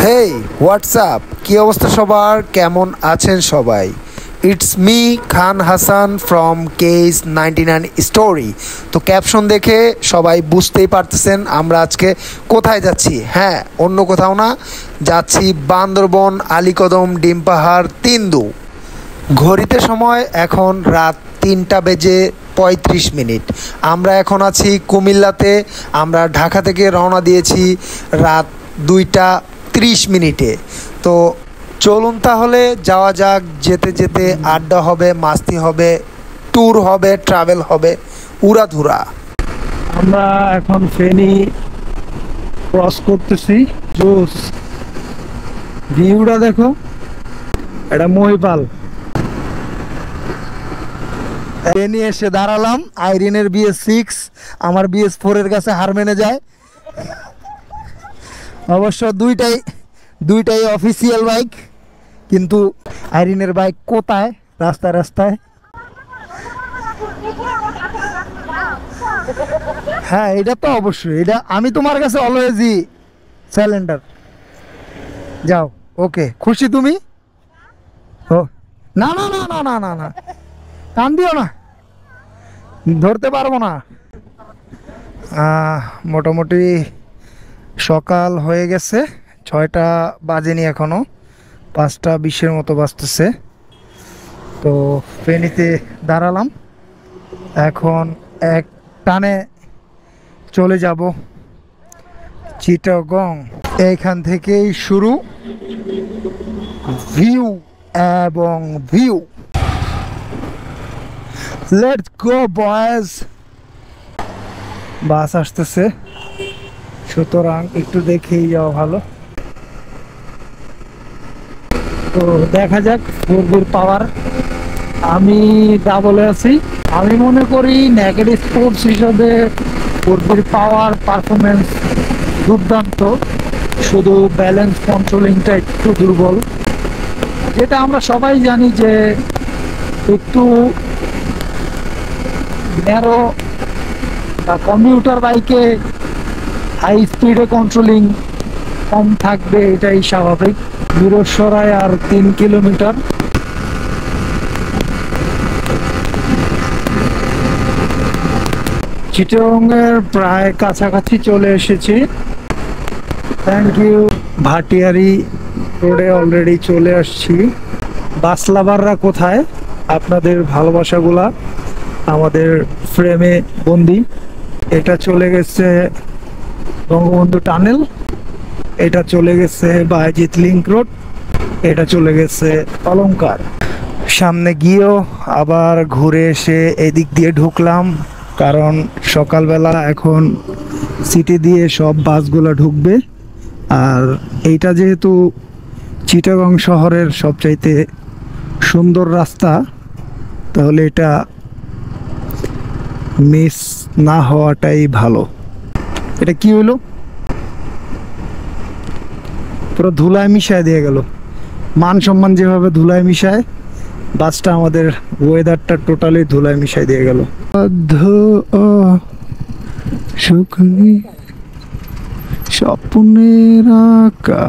হেই WhatsApp, কি অবস্থা সবার? কেমন আছেন সবাই? It's me Khan Hasan from case 99 story. তো ক্যাপশন দেখে সবাই বুঝতেই পারতেছেন আমরা আজকে কোথায় যাচ্ছি। হ্যাঁ, অন্য কোথাও না, যাচ্ছি বান্দরবন, আলীকদম, ডিম পাহাড়, তিন্দু। ঘড়িতে সময় এখন রাত 3:35। আমরা এখন আছি কুমিল্লাতে। আমরা ঢাকা থেকে রওনা দিয়েছি রাত 2:30। তো চলুন তাহলে যাওয়া যাক। যেতে যেতে আড্ডা হবে, মাস্তি হবে, ট্যুর হবে, ট্রাভেল হবে, উড়াধুরা। আমরা এখন ফেনী ক্রস করতেছি। জোস ভিউটা দেখো, এটা মহিপাল। ফেনী এসে দাঁড়ালাম। আইরিনের BS6, আমার BS4 এর কাছে হার মেনে যায়। অবশ্য দুইটাই অফিসিয়াল বাইক, কিন্তু আইরিনের বাইক কোথায়? রাস্তায় রাস্তায়। হ্যাঁ, এটা তো অবশ্যই, এটা আমি তোমার কাছে অলওয়েজই স্যালেন্ডার। যাও, ওকে, খুশি তুমি? ও না না না না না না না, কান দিও না, ধরতে পারবো না। মোটামুটি সকাল হয়ে গেছে, 6টা বাজেনি এখনো, 5:20 মতো বাজতেছে। তো ফেনীতে দাঁড়ালাম, এখন এক টানে চলে যাব চিটাগং। এইখান থেকেই শুরু ভিউ এবং view. Let's go boys. Bus আসতেছে, সুতরাং একটু দেখেই যাওয়া ভালো। তো দেখা যাক বরগুর পাওয়ার। আমি ডাবলে আছি। আমি মনে করি নেকেড স্পোর্টস হিসাবে বরগুর পাওয়ার পারফরমেন্স দুর্দান্ত, শুধু ব্যালেন্স কন্ট্রোলিংটা একটু দুর্বল। যেটা আমরা সবাই জানি যে একটু ন্যারো বা কমিউটার বাইকে হাই স্পিডে কন্ট্রোলিং কম থাকবে, এটাই স্বাভাবিক। বীরসরাই আর 3 কিলোমিটার। চিটাগংয়ের প্রায় কাছাকাছি চলে এসেছি। Thank you. ভাটিয়ারি রোডে অলরেডি চলে আসছি। বাস লাভাররা কোথায়? আপনাদের ভালোবাসাগুলা আমাদের ফ্রেমে বন্দি। এটা চলে গেছে বঙ্গবন্ধু টানেল, এটা চলে গেছে বায়েজিৎ লিংক রোড, এটা চলে গেছে অলংকার। সামনে গিয়েও আবার ঘুরে এসে এদিক দিয়ে ঢুকলাম, কারণ সকালবেলা এখন সিটি দিয়ে সব বাসগুলো ঢুকবে। আর এইটা যেহেতু চিটাগং শহরের সবচাইতে সুন্দর রাস্তা, তাহলে এটা মিস না হওয়াটাই ভালো। এটা কি হলো? পুরো ধুলায় মিশায় দিয়ে গেল। মান সম্মান যেভাবে ধুলায় মিশায়, বাসটা আমাদের ওয়েদারটা টোটালি ধুলায় মিশায় দিয়ে গেল। স্বপ্নের আঁকা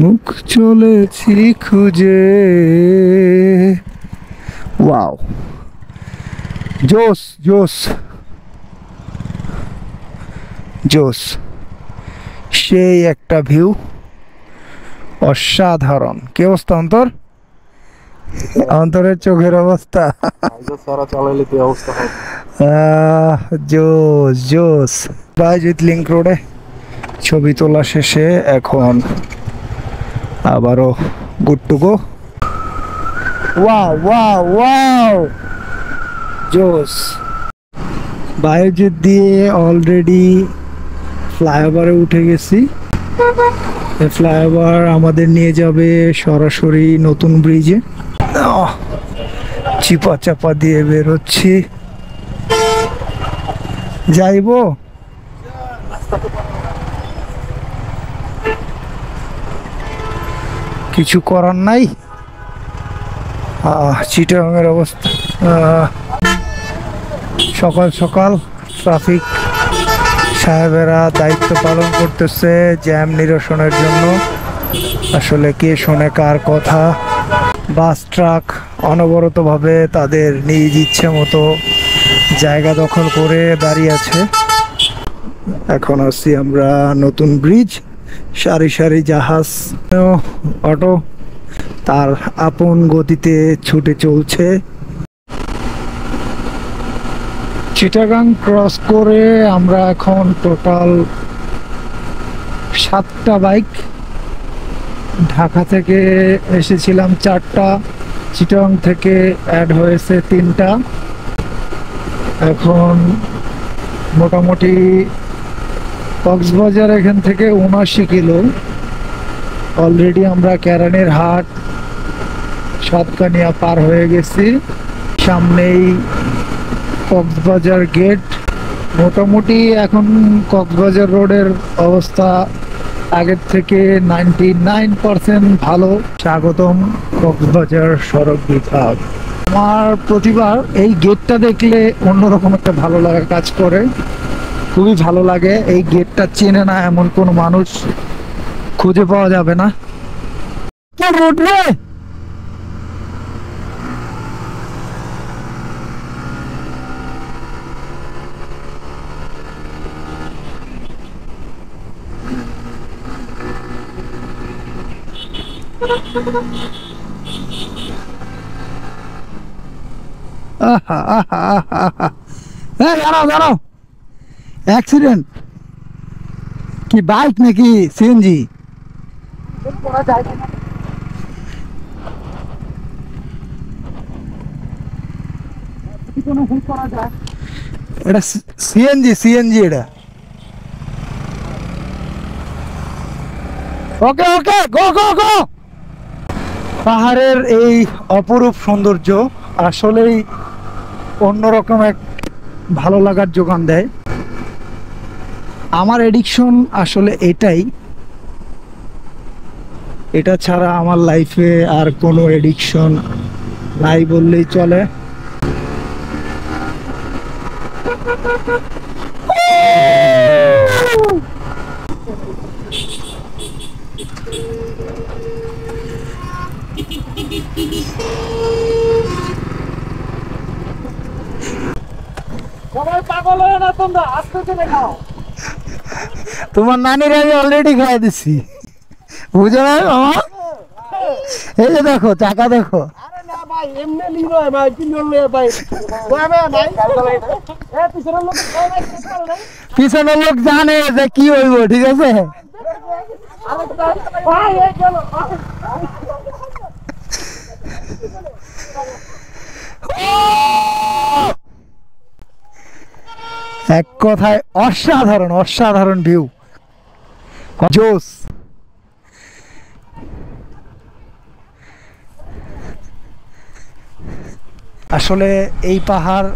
মুখ চলেছি খুঁজে। ওয়াও, জোস জোস জোস, সেই একটা ভিউ, অসাধারণ। কি অবস্থা অন্তর? অন্তরের চোখের অবস্থা জোস জোস। বায়েজিৎ লিংক রোডে ছবি তোলা শেষে এখন আবারও good to go. Wow wow wow, জোস। বায়েজিৎ দিয়ে অলরেডি ফ্লাইওভারে উঠে গেছি। ফ্লাইওভার আমাদের নিয়ে যাবে সরাসরি নতুন ব্রিজে। চিপা চাপা দিয়ে বেরোচ্ছি, যাইব। কিছু করার নাই। চিটাগংয়ের অবস্থা, সকাল সকাল ট্রাফিক সাহেবেরা দায়িত্ব পালন করতেছে জ্যাম নিরসনের জন্য। আসলে কে শোনে কার কথা। বাস ট্রাক অনবরতভাবে তাদের নিজ ইচ্ছে মতো জায়গা দখল করে দাঁড়িয়ে আছে। এখন আসছি আমরা নতুন ব্রিজ, সারি সারি জাহাজ, অটো তার আপন গতিতে ছুটে চলছে। চিটাগাং ক্রস করে আমরা এখন টোটাল 7টা বাইক, ঢাকা থেকে এসেছিলাম 4টা, চিটাগাং থেকে অ্যাড হয়েছে 3টা। এখন মোটামুটি কক্সবাজার এখান থেকে 79 কিলো। অলরেডি আমরা কেরানীর হাট, সাতকানিয়া পার হয়ে গেছি। সামনেই কক্সবাজার গেট। মোটামুটি এখন কক্সবাজার রোডের অবস্থা আগের থেকে 99% ভালো। স্বাগতম কক্সবাজার সড়ক বিভাগ। আমার প্রতিবার এই গেটটা দেখলে অন্যরকম একটা ভালো লাগা কাজ করে, খুবই ভালো লাগে। এই গেটটা চেনে না এমন কোনো মানুষ খুঁজে পাওয়া যাবে না। রোড রে, দাঁড়াও দাঁড়াও, অ্যাক্সিডেন্ট কি বাইক নাকি সিএনজি? এটা সিএনজি, সিএনজি এটা। ওকে ওকে, গো গো গো। পাহাড়ের এই অপরূপ সৌন্দর্য আসলেই অন্যরকম এক ভালো লাগার যোগান দেয়। আমার এডিকশন আসলে এটাই, এটা ছাড়া আমার লাইফে আর কোনো এডিকশন নাই বললেই চলে। তোমার নানির আমি অলরেডি খাই দিচ্ছি, বুঝো না মামা? এই যে দেখো চাকা দেখো। পিছনের লোক জানে যে কি হইব, ঠিক আছে? এক কথায় অসাধারণ, অসাধারণ ভিউ, জোস। আসলে এই পাহাড়,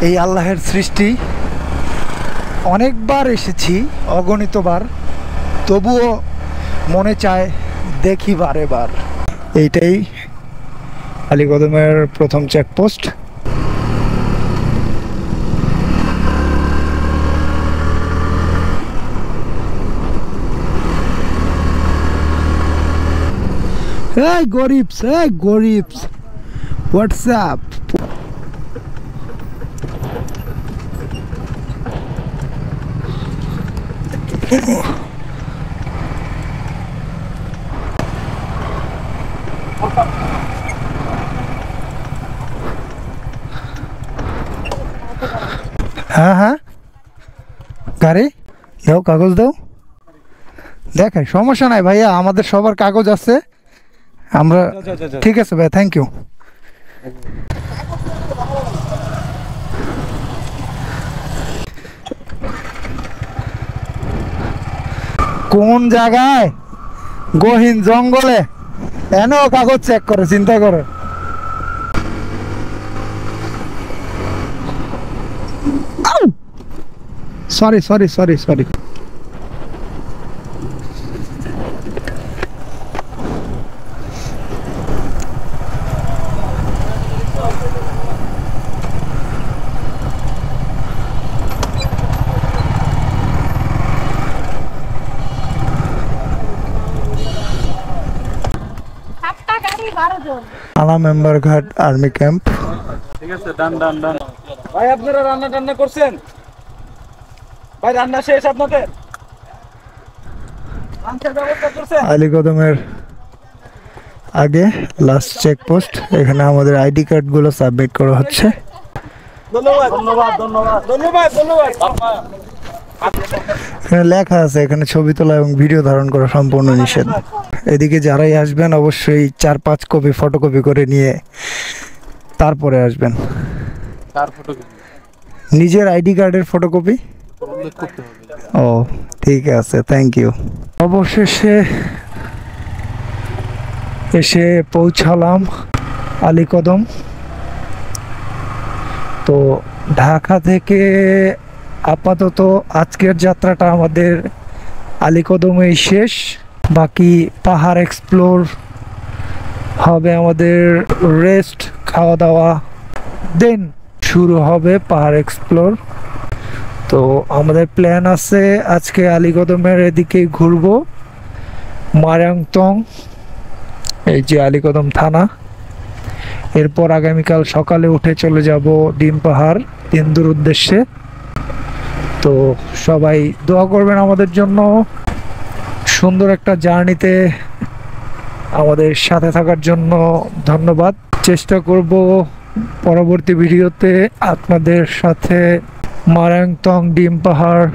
এই আল্লাহের সৃষ্টি। অনেকবার এসেছি, অগণিতবার, তবুও মনে চায় দেখি বারে বার। এইটাই আলীকদমের প্রথম checkpost. Hey Goribs, hey Goribs, what's up? হ্যাঁ হ্যাঁ, গাড়ি দাও, কাগজ দাও। দেখাই, সমস্যা নাই ভাইয়া, আমাদের সবার কাগজ আছে। আমরা ঠিক আছে ভাই, থ্যাংক ইউ। কোন জায়গায়? গহীন জঙ্গলে, এনেও কাগজ চেক করে, চিন্তা করে। Sorry sorry sorry sorry. আনা মেম্বার ঘাট আর্মি ক্যাম্প। ঠিক আছে, ডান ডান ডান। ভাই আপনারা রান্না টান্না করছেন? ভাই রান্না শেষ আপনাদের? লাঞ্চের ব্যবস্থা করছেন? আলীকদমের আগে লাস্ট চেকপোস্ট, এখানে আমাদের আইডি কার্ডগুলো সাবমিট করা হচ্ছে। ধন্যবাদ ধন্যবাদ ধন্যবাদ ধন্যবাদ ধন্যবাদ। এখানে লেখা আছে এখানে ছবি তোলা এবং ভিডিও ধারণ করা সম্পূর্ণ নিষেধ। এদিকে যারাই আসবেন অবশ্যই 4-5 কপি ফটোকপি করে নিয়ে তারপরে আসবেন। কার ফটোকপি? নিজের আইডি কার্ডের ফটোকপি। উল্লেখ করতে হবে। ও ঠিক আছে, থ্যাংক ইউ। অবশেষে এসে পৌঁছালাম আলীকদম। তো ঢাকা থেকে আপাতত আজকের যাত্রাটা আমাদের আলীকদমেই শেষ। বাকি পাহাড় এক্সপ্লোর হবে, আমাদের রেস্ট খাওয়া দাওয়া, দেন শুরু হবে পাহাড় এক্সপ্লোর। তো আমাদের প্ল্যান আছে আজকে আলীকদমের এদিকে ঘুরবো, মারাংতং, এই যে আলীকদম থানা। এরপর আগামীকাল সকালে উঠে চলে যাব ডিম পাহাড় তিন্দুর উদ্দেশ্যে। তো সবাই দোয়া করবেন আমাদের জন্য। সুন্দর একটা জার্নিতে আমাদের সাথে থাকার জন্য ধন্যবাদ। চেষ্টা করব পরবর্তী ভিডিওতে আপনাদের সাথে মারাংতং, ডিম পাহাড়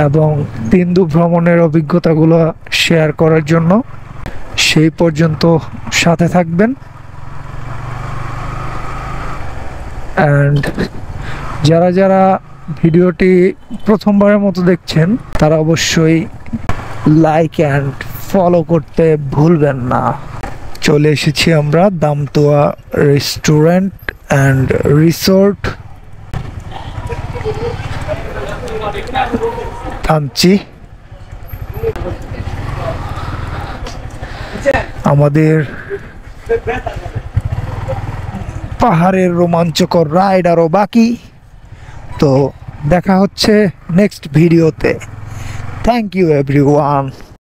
এবং তিন্দু ভ্রমণের অভিজ্ঞতাগুলো শেয়ার করার জন্য। সেই পর্যন্ত সাথে থাকবেন। অ্যান্ড যারা যারা ভিডিওটি প্রথমবারের মতো দেখছেন তারা অবশ্যই লাইক অ্যান্ড ফলো করতে ভুলবেন না। চলে এসেছি আমরা দামতোয়া রেস্টুরেন্ট অ্যান্ড রিসোর্ট, থানচি। আমাদের পাহাড়ের রোমাঞ্চকর রাইড আরও বাকি। তো দেখা হচ্ছে নেক্সট ভিডিওতে। Thank you everyone.